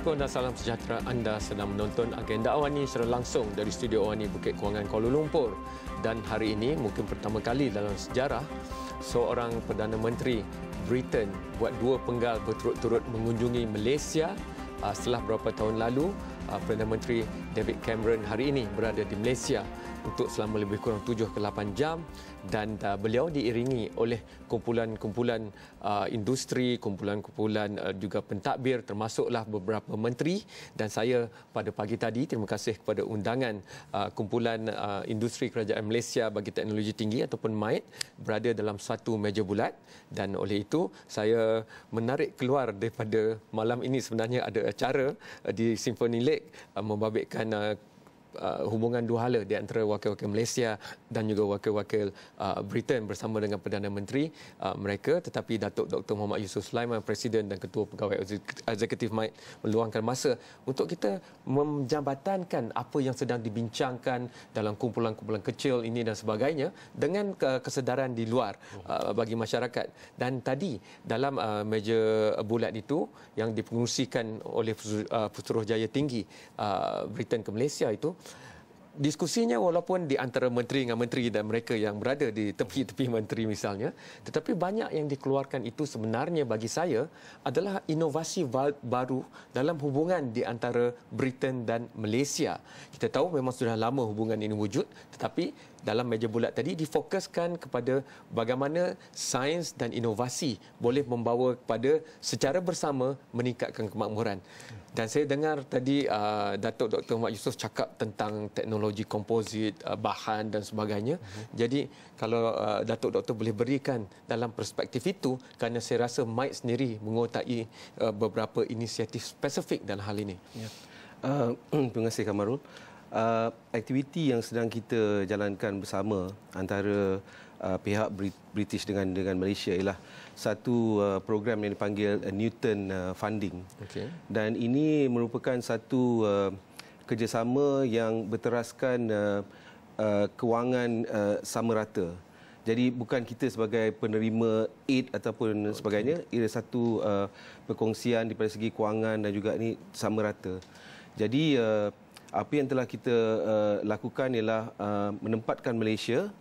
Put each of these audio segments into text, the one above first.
Assalamualaikum dan salam sejahtera. Anda sedang menonton Agenda Awani secara langsung dari Studio Awani Bukit Kewangan Kuala Lumpur. Dan hari ini mungkin pertama kali dalam sejarah seorang Perdana Menteri Britain buat dua penggal berturut-turut mengunjungi Malaysia. Setelah beberapa tahun lalu, Perdana Menteri David Cameron hari ini berada di Malaysia untuk selama lebih kurang 7 ke 8 jam, dan beliau diiringi oleh kumpulan-kumpulan industri, kumpulan-kumpulan juga pentadbir, termasuklah beberapa menteri. Dan saya pada pagi tadi terima kasih kepada undangan kumpulan industri kerajaan Malaysia bagi teknologi tinggi ataupun MITE berada dalam satu meja bulat, dan oleh itu saya menarik keluar daripada malam ini sebenarnya ada acara di Symphony Lake membabitkan hubungan dua hala di antara wakil-wakil Malaysia dan juga wakil-wakil Britain bersama dengan Perdana Menteri mereka. Tetapi Datuk Dr. Muhammad Yusof Sulaiman, Presiden dan Ketua Pegawai Eksekutif MITE meluangkan masa untuk kita menjambatankan apa yang sedang dibincangkan dalam kumpulan-kumpulan kecil ini dan sebagainya dengan kesedaran di luar bagi masyarakat. Dan tadi dalam meja bulat itu yang dipengerusikan oleh Pusuruhjaya Tinggi Britain ke Malaysia itu, diskusinya walaupun di antara menteri dengan menteri dan mereka yang berada di tepi-tepi menteri misalnya, tetapi banyak yang dikeluarkan itu sebenarnya bagi saya adalah inovasi baru dalam hubungan di antara Britain dan Malaysia. Kita tahu memang sudah lama hubungan ini wujud, tetapi dalam meja bulat tadi difokuskan kepada bagaimana sains dan inovasi boleh membawa kepada secara bersama meningkatkan kemakmuran. Dan saya dengar tadi Datuk Dr. Muhammad Yusof cakap tentang teknologi komposit, bahan dan sebagainya. Jadi kalau Datuk Doktor boleh berikan dalam perspektif itu, kerana saya rasa MITE sendiri mengotai beberapa inisiatif spesifik dalam hal ini. Ya. Terima kasih Kamarul. Aktiviti yang sedang kita jalankan bersama antara pihak British dengan Malaysia ialah satu program yang dipanggil Newton Funding. Okay. Dan ini merupakan satu kerjasama yang berteraskan kewangan sama rata. Jadi bukan kita sebagai penerima aid ataupun sebagainya, ia satu perkongsian daripada segi kewangan dan juga ini sama rata. Jadi apa yang telah kita lakukan ialah menempatkan Malaysia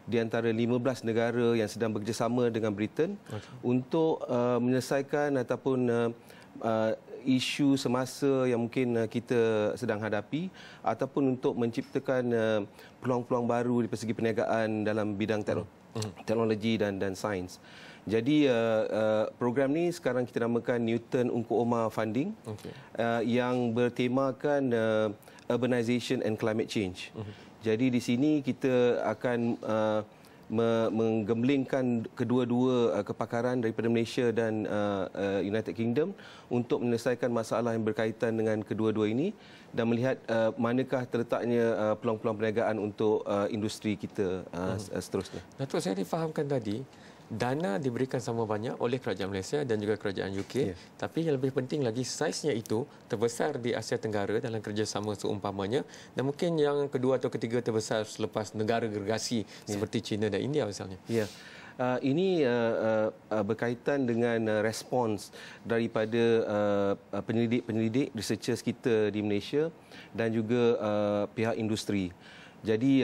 di antara 15 negara yang sedang bekerjasama dengan Britain untuk menyelesaikan ataupun isu semasa yang mungkin kita sedang hadapi ataupun untuk menciptakan peluang-peluang baru di segi perniagaan dalam bidang teknologi dan sains. Jadi program ni sekarang kita namakan Newton Ungku Omar Funding, yang bertemakan urbanization and climate change. Jadi di sini kita akan menggemblengkan kedua-dua kepakaran daripada Malaysia dan United Kingdom untuk menyelesaikan masalah yang berkaitan dengan kedua-dua ini dan melihat manakah terletaknya peluang-peluang perniagaan untuk industri kita seterusnya. Datuk, saya difahamkan tadi dana diberikan sama banyak oleh kerajaan Malaysia dan juga kerajaan UK, tapi yang lebih penting lagi saiznya itu terbesar di Asia Tenggara dalam kerjasama seumpamanya, dan mungkin yang kedua atau ketiga terbesar selepas negara gergasi seperti China dan India misalnya. Ya. Ini berkaitan dengan respons daripada penyelidik-penyelidik researchers kita di Malaysia dan juga pihak industri. Jadi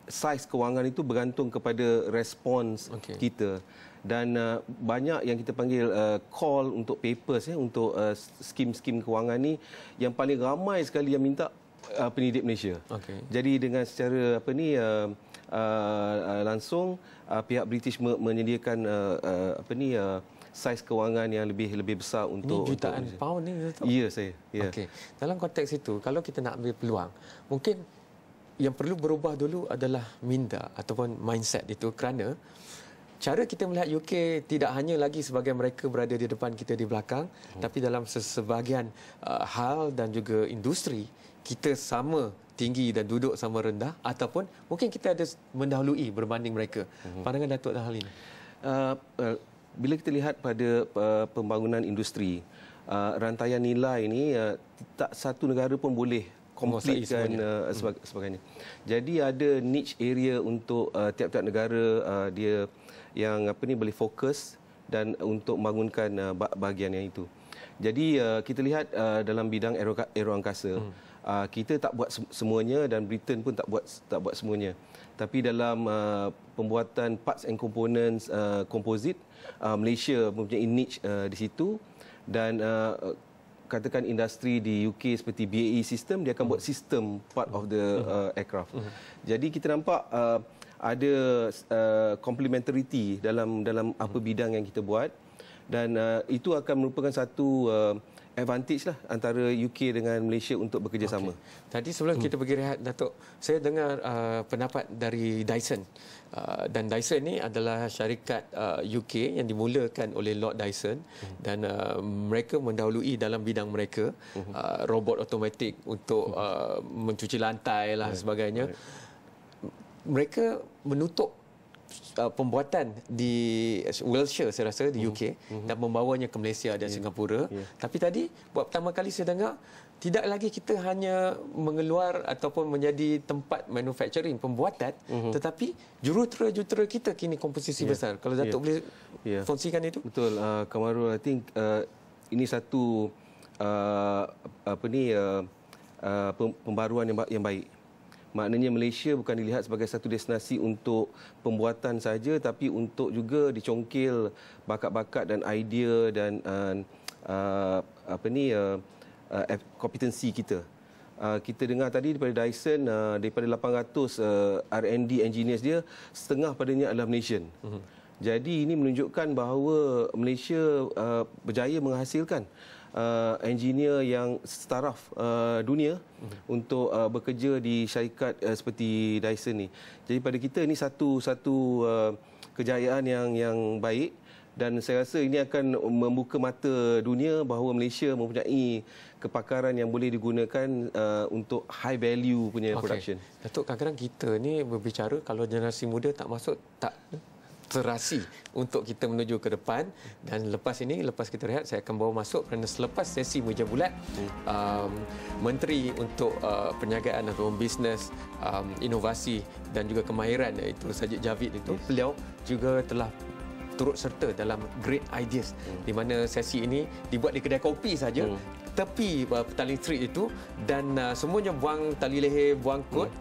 saiz kewangan itu bergantung kepada respons kita, dan banyak yang kita panggil call untuk papers untuk skim-skim kewangan ni yang paling ramai sekali yang minta penyelidik Malaysia. Jadi dengan secara langsung pihak British menyediakan saiz kewangan yang lebih besar untuk jutaan pound ni. Ya, saya. Ya. Dalam konteks itu, kalau kita nak ambil peluang, mungkin yang perlu berubah dulu adalah minda ataupun mindset itu, kerana cara kita melihat UK tidak hanya lagi sebagai mereka berada di depan kita di belakang, tapi dalam sebahagian hal dan juga industri kita sama tinggi dan duduk sama rendah, ataupun mungkin kita ada mendahului berbanding mereka. Pandangan Datuk dalam hal ini? Bila kita lihat pada pembangunan industri, rantaian nilai ini tak satu negara pun boleh komplitkan sebagainya. Jadi ada niche area untuk tiap-tiap negara dia yang boleh fokus dan untuk membangunkan bahagian yang itu. Jadi kita lihat dalam bidang aeroangkasa, kita tak buat semuanya dan Britain pun tak buat semuanya. Tapi dalam pembuatan parts and components composite, Malaysia mempunyai niche di situ, dan katakan industri di UK seperti BAE System, dia akan buat sistem part of the aircraft. Jadi kita nampak ada complementarity dalam apa bidang yang kita buat, dan itu akan merupakan satu advantage lah antara UK dengan Malaysia untuk bekerjasama. Tadi sebelum kita pergi rehat, Datuk, saya dengar pendapat dari Dyson. Dan Dyson ni adalah syarikat UK yang dimulakan oleh Lord Dyson, dan mereka mendahului dalam bidang mereka, robot automatik untuk mencuci lantai lah sebagainya. Mereka menutup pembuatan di Wiltshire, saya rasa, di UK, dan membawanya ke Malaysia dan Singapura. Tapi tadi, buat pertama kali saya dengar, tidak lagi kita hanya mengeluar ataupun menjadi tempat manufacturing, pembuatan, tetapi jurutera-jurutera kita kini komposisi besar. Kalau Datuk boleh kongsikan itu? Betul, Kamarul, I think ini satu pembaruan yang baik. Maknanya Malaysia bukan dilihat sebagai satu destinasi untuk pembuatan saja, tapi untuk juga dicongkil bakat-bakat dan idea dan kompetensi kita. Kita dengar tadi daripada Dyson, daripada 800 R&D engineers dia, setengah padanya adalah Malaysian. Jadi ini menunjukkan bahawa Malaysia berjaya menghasilkan engineer yang setaraf dunia untuk bekerja di syarikat seperti Dyson ni. Jadi pada kita ini satu kejayaan yang baik, dan saya rasa ini akan membuka mata dunia bahawa Malaysia mempunyai kepakaran yang boleh digunakan untuk high value punya production. Datuk, kadang-kadang kita ni berbicara kalau generasi muda tak masuk, tak terasi untuk kita menuju ke depan. Dan lepas kita rehat, saya akan bawa masuk, kerana selepas sesi meja bulat, Menteri untuk Perniagaan atau Bisnes, Inovasi dan juga Kemahiran, iaitu Sajid Javid itu, beliau juga telah turut serta dalam Great Ideas, di mana sesi ini dibuat di kedai kopi saja, tepi Petaling Street itu, dan semuanya buang tali leher, buang kot,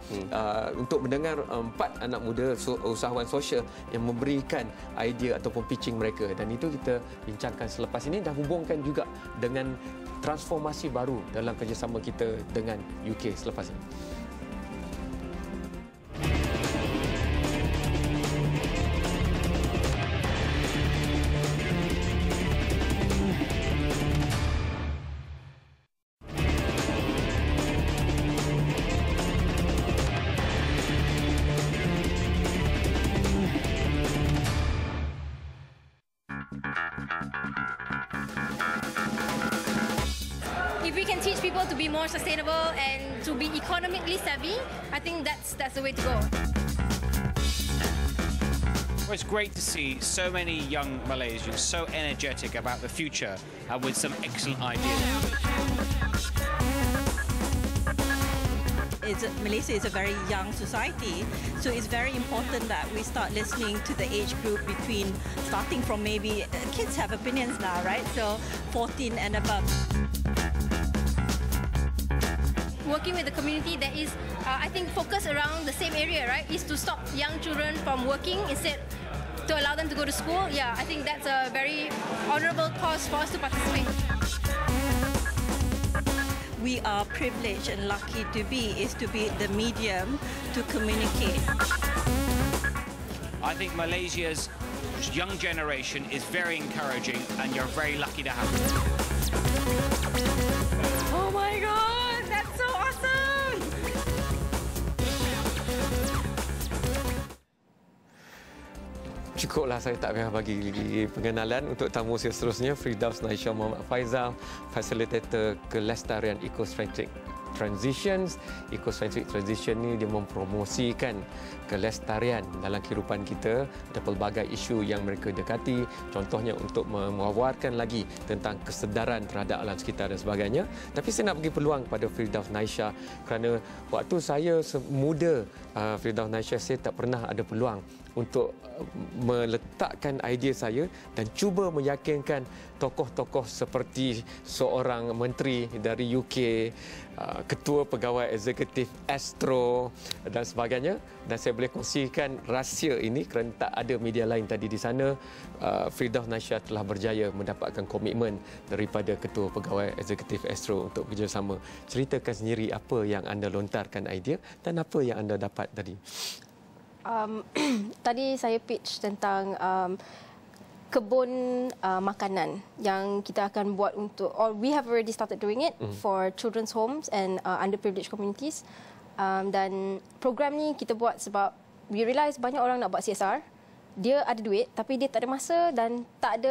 untuk mendengar 4 anak muda usahawan sosial yang memberikan idea ataupun pitching mereka. Dan itu kita bincangkan selepas ini, dan hubungkan juga dengan transformasi baru dalam kerjasama kita dengan UK selepas ini. If we can teach people to be more sustainable and to be economically savvy, I think that's the way to go. Well, it's great to see so many young Malaysians so energetic about the future and with some excellent ideas. Malaysia is a very young society, so it's very important that we start listening to the age group between, starting from maybe, kids have opinions now, right? So 14 and above. Working with the community that is, I think, focused around the same area, right, is to stop young children from working instead to allow them to go to school. Yeah, I think that's a very honourable cause for us to participate. We are privileged and lucky to be the medium to communicate. I think Malaysia's young generation is very encouraging, and you're very lucky to have it. Oh my God, that's so awesome! Cukuplah, saya tak payah bagi pengenalan. Untuk tamu saya seterusnya, Firdaus Naisha Muhammad Faizal, Fasilitator Kelestarian Eco-Centric Transitions. Eco-Centric Transition ni dia mempromosikan kelestarian dalam kehidupan kita. Ada pelbagai isu yang mereka dekati, contohnya untuk mewawarkan lagi tentang kesedaran terhadap alam sekitar dan sebagainya. Tapi saya nak bagi peluang kepada Firdaus Naisha, kerana waktu saya muda, Firdaus Naisha, saya tak pernah ada peluang untuk meletakkan idea saya dan cuba meyakinkan tokoh-tokoh seperti seorang menteri dari UK, ketua pegawai eksekutif Astro dan sebagainya, dan saya boleh kongsikan rahsia ini kerana tak ada media lain tadi di sana. Firdaus Nasyah telah berjaya mendapatkan komitmen daripada ketua pegawai eksekutif Astro untuk bekerjasama. Ceritakan sendiri apa yang anda lontarkan idea dan apa yang anda dapat tadi. Tadi saya pitch tentang kebun makanan yang kita akan buat untuk, or we have already started doing it for children's homes and underprivileged communities. Dan program ni kita buat sebab we realise banyak orang nak buat CSR. Dia ada duit tapi dia tak ada masa dan tak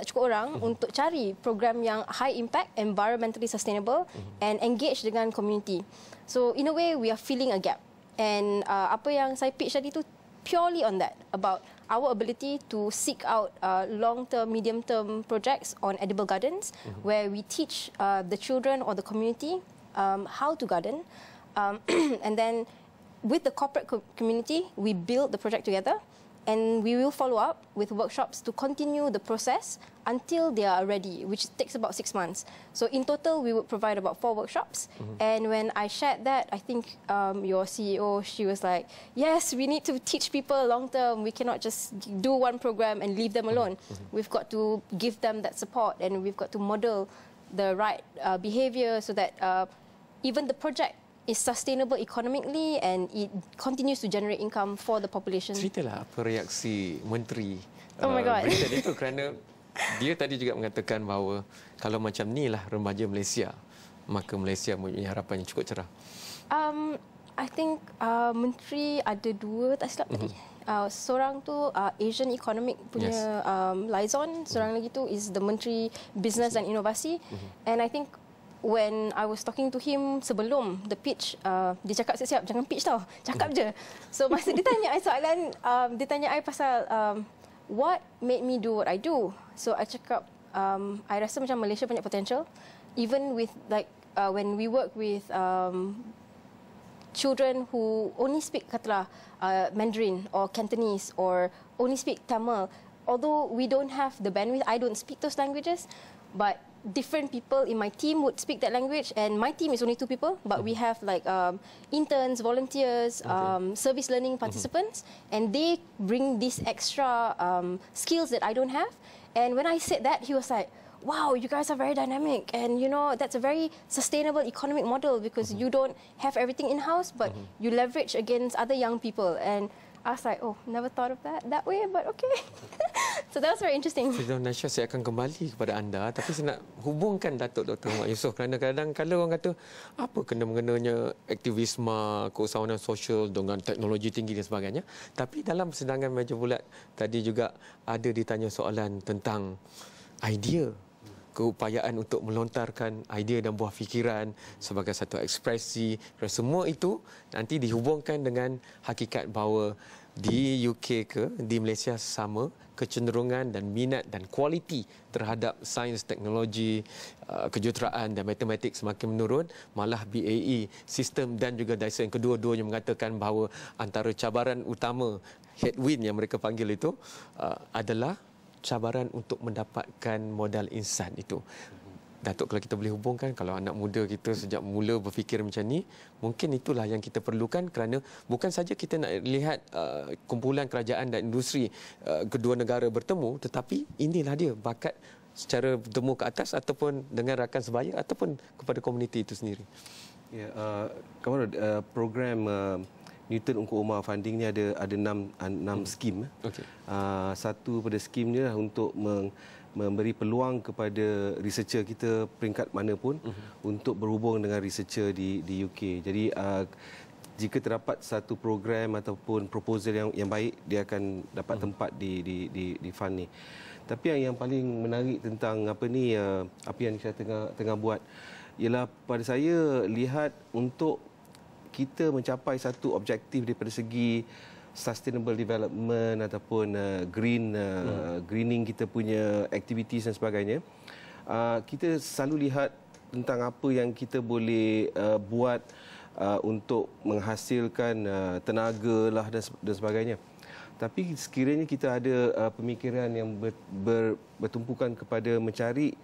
cukup orang untuk cari program yang high impact, environmentally sustainable and engage dengan community. So in a way we are filling a gap. And apa yang saya pitch tadi tu purely on that, about our ability to seek out long-term, medium-term projects on edible gardens, where we teach the children or the community how to garden. And then with the corporate community, we build the project together. And we will follow up with workshops to continue the process until they are ready, which takes about 6 months. So in total, we would provide about 4 workshops. And when I shared that, I think your CEO, she was like, yes, we need to teach people long term. We cannot just do one program and leave them alone. We've got to give them that support, and we've got to model the right behavior so that even the project is sustainable economically and it continues to generate income for the population. Ceritalah apa reaksi menteri Oh my God. berita itu, kerana dia tadi juga mengatakan bahawa kalau macam ni lah remaja Malaysia, maka Malaysia mempunyai harapan yang cukup cerah. I think menteri ada 2 tak silap tadi. Seorang tu Asian Economic punya liaison, seorang lagi tu is the Menteri Business dan Inovasi. And I think when I was talking to him sebelum the pitch, dia cakap siap-siap, jangan pitch tau, cakap je. So masa dia tanya I soalan, dia tanya I pasal what made me do what I do. So I cakap, I rasa macam Malaysia banyak potential. Even with like when we work with children who only speak katalah Mandarin or Cantonese or only speak Tamil, although we don't have the bandwidth, I don't speak those languages, but different people in my team would speak that language, and my team is only 2 people, but we have like interns, volunteers, service learning participants, and they bring these extra skills that I don't have. And when I said that, he was like, wow, you guys are very dynamic, and you know that's a very sustainable economic model because you don't have everything in-house, but you leverage against other young people. And I was like, oh, never thought of that way, but okay. So that was very interesting. Firdaus Nasyah, saya akan kembali kepada anda, tapi saya nak hubungkan Datuk Dr. Mak Yusof, kerana kadang-kadang kalau orang kata apa kena-mengenanya aktivisme, keusahawanan sosial dengan teknologi tinggi dan sebagainya, tapi dalam persidangan meja bulat tadi juga ada ditanya soalan tentang idea, keupayaan untuk melontarkan idea dan buah fikiran sebagai satu ekspresi. Semua itu nanti dihubungkan dengan hakikat bahawa di UK ke di Malaysia sama, kecenderungan dan minat dan kualiti terhadap sains, teknologi, kejuruteraan dan matematik semakin menurun. Malah BAE sistem dan juga Dyson kedua-duanya mengatakan bahawa antara cabaran utama, headwind yang mereka panggil itu adalah cabaran untuk mendapatkan modal insan itu. Datuk, kalau kita boleh hubungkan, kalau anak muda kita sejak mula berfikir macam ni, mungkin itulah yang kita perlukan, kerana bukan saja kita nak lihat kumpulan kerajaan dan industri kedua negara bertemu, tetapi inilah dia bakat secara bertemu ke atas ataupun dengan rakan sebaya ataupun kepada komuniti itu sendiri. Ya, Kamarul, program Newton Ungku Umar Funding ni ada 6 skim. Okay. Satu pada skim ni lah untuk memberi peluang kepada researcher kita peringkat mana pun untuk berhubung dengan researcher di UK. Jadi jika terdapat satu program ataupun proposal yang baik, dia akan dapat tempat di fund ni. Tapi yang paling menarik tentang apa yang saya tengah buat ialah pada saya lihat untuk kita mencapai satu objektif daripada segi sustainable development ataupun greening kita punya activities dan sebagainya, kita selalu lihat tentang apa yang kita boleh buat untuk menghasilkan tenaga lah dan sebagainya. Tapi sekiranya kita ada pemikiran yang bertumpukan kepada mencari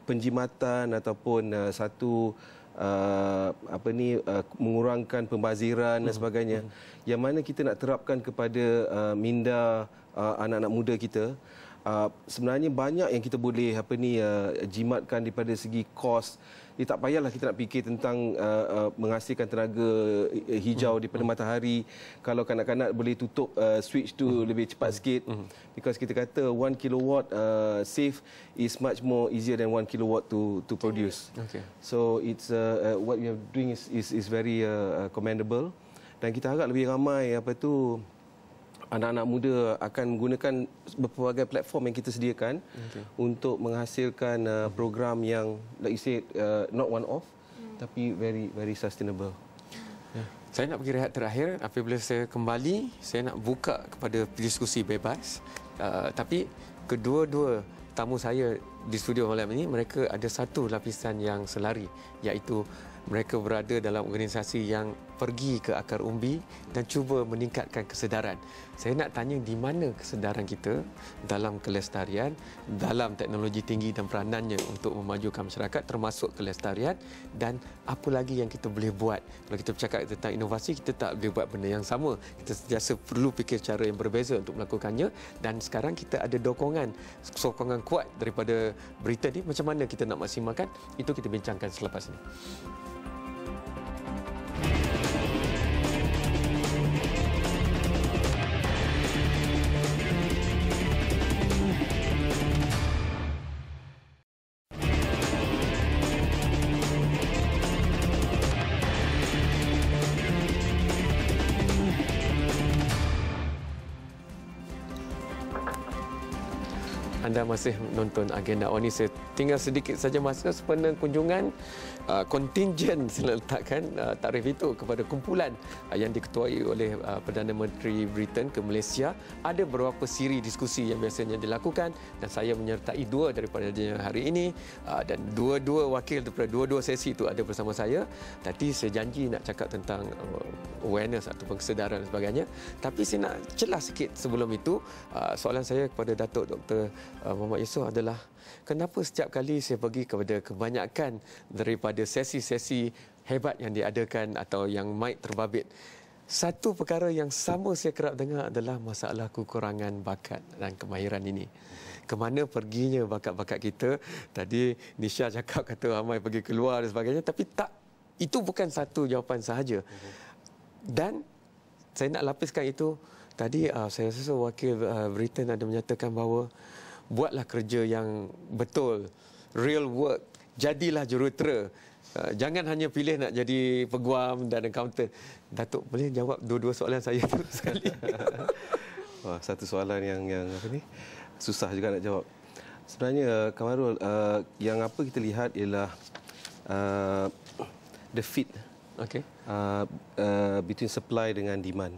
penjimatan ataupun satu mengurangkan pembaziran dan sebagainya, yang mana kita nak terapkan kepada minda anak-anak muda kita, sebenarnya banyak yang kita boleh jimatkan daripada segi kos. Tak payahlah kita nak fikir tentang menghasilkan tenaga hijau daripada matahari. Kalau kanak-kanak boleh tutup switch tu lebih cepat sikit, because kita kata 1 kilowatt save is much more easier than 1 kilowatt to produce. Okay. So it's what we are doing is very commendable, dan kita harap lebih ramai anak-anak muda akan menggunakan berbagai platform yang kita sediakan untuk menghasilkan program yang, like you said, not one off, tapi very very sustainable. Saya nak pergi rehat terakhir. Apabila saya kembali, saya nak buka kepada diskusi bebas. Tapi kedua-dua tamu saya di studio malam ini, mereka ada satu lapisan yang selari, iaitu mereka berada dalam organisasi yang pergi ke akar umbi dan cuba meningkatkan kesedaran. Saya nak tanya di mana kesedaran kita dalam kelestarian, dalam teknologi tinggi dan peranannya untuk memajukan masyarakat, termasuk kelestarian, dan apa lagi yang kita boleh buat. Kalau kita bercakap tentang inovasi, kita tak boleh buat benda yang sama. Kita sentiasa perlu fikir cara yang berbeza untuk melakukannya, dan sekarang kita ada sokongan kuat daripada berita ni. Macam mana kita nak maksimalkan, itu kita bincangkan selepas ini. Anda masih menonton Agenda Awani. Saya tinggal sedikit saja masa sempena kunjungan kontingen saya letakkan tarikh itu kepada kumpulan yang diketuai oleh Perdana Menteri Britain ke Malaysia. Ada beberapa siri diskusi yang biasanya dilakukan dan saya menyertai dua daripada hari ini, dan dua-dua wakil daripada dua-dua sesi itu ada bersama saya. Tadi saya janji nak cakap tentang awareness ataupun kesedaran dan sebagainya. Tapi saya nak celah sikit sebelum itu. Soalan saya kepada Datuk Dr. Muhammad Yusof adalah, kenapa setiap kali saya pergi kepada kebanyakan daripada sesi-sesi hebat yang diadakan atau yang mic terbabit, satu perkara yang sama saya kerap dengar adalah masalah kekurangan bakat dan kemahiran ini. Kemana perginya bakat-bakat kita? Tadi Nisha cakap kata ramai pergi keluar dan sebagainya, tapi tak, itu bukan satu jawapan sahaja. Dan saya nak lapiskan itu. Tadi saya rasa wakil Britain ada menyatakan bahawa buatlah kerja yang betul, real work, jadilah jurutera. Jangan hanya pilih nak jadi peguam dan accountant. Datuk boleh jawab dua-dua soalan saya tu sekali? Wah, satu soalan yang susah juga nak jawab. Sebenarnya Kamarul, yang apa kita lihat ialah the fit between supply dengan demand.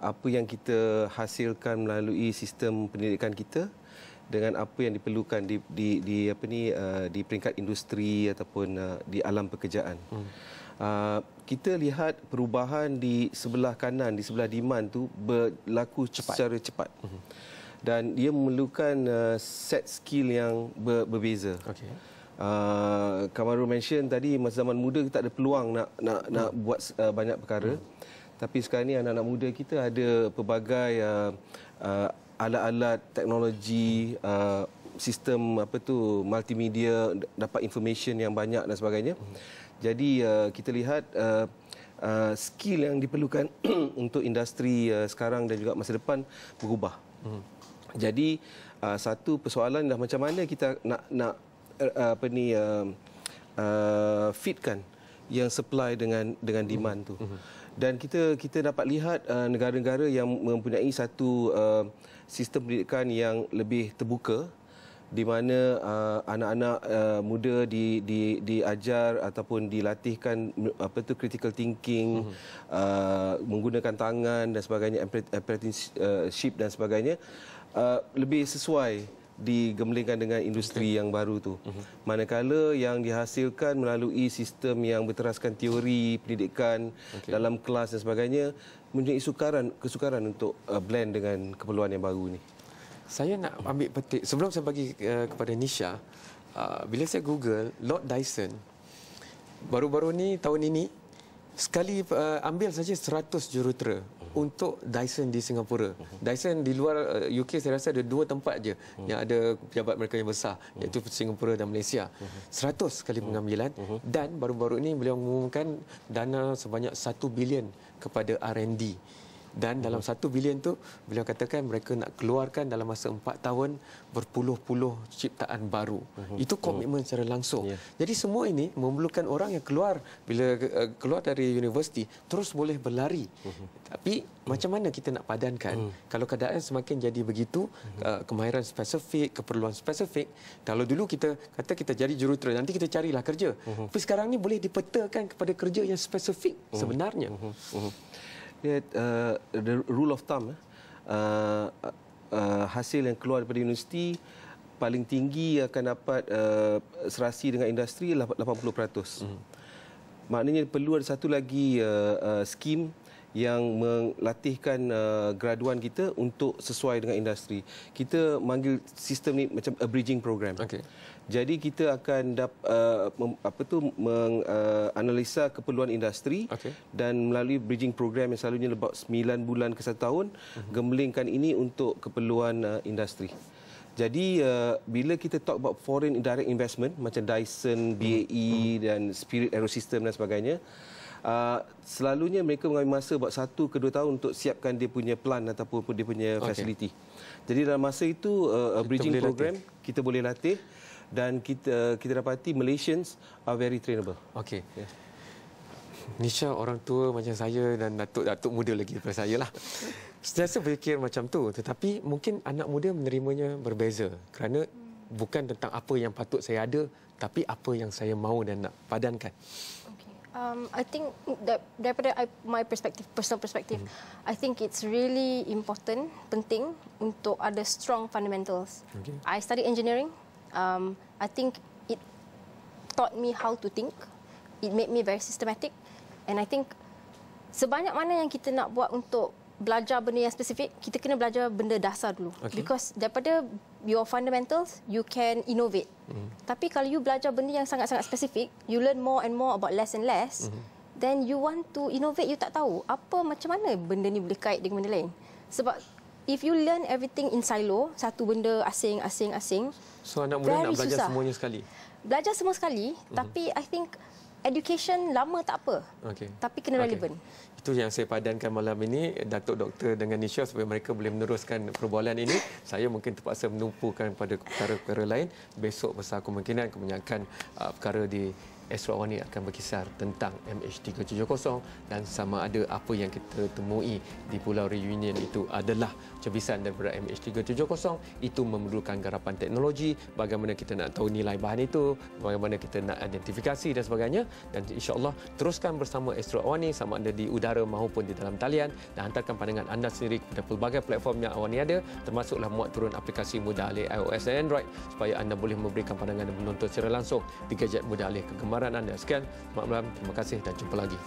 Apa yang kita hasilkan melalui sistem pendidikan kita dengan apa yang diperlukan di peringkat industri ataupun di alam pekerjaan. Kita lihat perubahan di sebelah kanan, di sebelah demand tu berlaku secara cepat. Dan dia memerlukan set skill yang berbeza. Kamarul mention tadi, masa zaman muda kita tak ada peluang nak buat banyak perkara. Tapi sekarang ni anak-anak muda kita ada pelbagai alat-alat teknologi, sistem multimedia, dapat information yang banyak dan sebagainya. Jadi kita lihat skill yang diperlukan untuk industri sekarang dan juga masa depan berubah. Jadi satu persoalan adalah macam mana kita nak fitkan yang supply dengan demand tu. Dan kita dapat lihat negara-negara yang mempunyai satu sistem pendidikan yang lebih terbuka, di mana anak-anak muda diajar ataupun dilatihkan critical thinking, menggunakan tangan dan sebagainya, apprenticeship dan sebagainya, lebih sesuai digemblengkan dengan industri yang baru tu. Manakala yang dihasilkan melalui sistem yang berteraskan teori pendidikan dalam kelas dan sebagainya mempunyai kesukaran untuk blend dengan keperluan yang baru ni. Saya nak ambil petik sebelum saya bagi kepada Nisha. Bila saya Google Lord Dyson, baru-baru ni tahun ini sekali ambil saja 100 jurutera untuk Dyson di Singapura. Dyson di luar UK saya rasa ada 2 tempat je yang ada pejabat mereka yang besar, iaitu Singapura dan Malaysia. 100 kali pengambilan dan baru-baru ini beliau mengumumkan dana sebanyak 1 bilion kepada R&D. Dan dalam 1 bilion tu beliau katakan mereka nak keluarkan dalam masa 4 tahun berpuluh-puluh ciptaan baru. Itu komitmen secara langsung. Jadi semua ini memerlukan orang yang keluar bila keluar dari universiti terus boleh berlari. Tapi macam mana kita nak padankan kalau keadaan semakin jadi begitu, kemahiran spesifik, keperluan spesifik. Kalau dulu kita kata kita jadi jurutera, nanti kita carilah kerja. Tapi sekarang ni boleh dipetakan kepada kerja yang spesifik sebenarnya. The rule of thumb, hasil yang keluar daripada universiti paling tinggi akan dapat serasi dengan industri 80%. Maknanya perlu ada satu lagi skim yang melatihkan graduan kita untuk sesuai dengan industri. Kita manggil sistem ni macam a bridging program. Jadi kita akan menganalisa keperluan industri dan melalui bridging program yang selalunya about 9 bulan ke 1 tahun, gemblengkan ini untuk keperluan industri. Jadi bila kita talk about foreign direct investment macam Dyson, BAE dan Spirit Aerosystem dan sebagainya, selalunya mereka mengambil masa buat 1 ke 2 tahun untuk siapkan dia punya plan ataupun dia punya facility. Jadi dalam masa itu bridging program kita boleh latih dan kita dapati Malaysians are very trainable. Nisha orang tua macam saya dan datuk muda lagi daripada saya lah. Sentiasa berfikir macam tu, tetapi mungkin anak muda menerimanya berbeza kerana bukan tentang apa yang patut saya ada, tapi apa yang saya mahu dan nak padankan. I think that daripada my perspective, personal perspective, I think it's really important, penting untuk ada strong fundamentals. I studied engineering. I think it taught me how to think. It made me very systematic. And I think sebanyak mana yang kita nak buat untuk belajar benda yang spesifik, kita kena belajar benda dasar dulu. Because daripada your fundamentals, you can innovate. Tapi kalau you belajar benda yang sangat-sangat spesifik, you learn more and more about less and less, then you want to innovate, you tak tahu macam mana benda ni boleh kait dengan benda lain. Sebab if you learn everything in silo, satu benda asing, so anak muda nak belajar semuanya sekali? Belajar semua sekali, tapi I think education lama tak apa, tapi kena relevan. Itu yang saya padankan malam ini, Datuk Doktor dengan Nisha, supaya mereka boleh meneruskan perbualan ini. Saya mungkin terpaksa menumpukan pada perkara-perkara lain. Besok besar kemungkinan kebanyakan perkara di Astro Awani akan berkisar tentang MH370 dan sama ada apa yang kita temui di Pulau Reunion itu adalah cebisan daripada MH370. Itu memerlukan garapan teknologi, bagaimana kita nak tahu nilai bahan itu, bagaimana kita nak identifikasi dan sebagainya. Dan insya-Allah teruskan bersama Astro Awani sama ada di udara maupun di dalam talian dan hantarkan pandangan anda sendiri kepada pelbagai platform yang Awani ada, termasuklah muat turun aplikasi Mudah Alih iOS dan Android supaya anda boleh memberikan pandangan dan menonton secara langsung di gadget Mudah Alih kegemaran anda. Sekian, selamat malam, terima kasih dan jumpa lagi.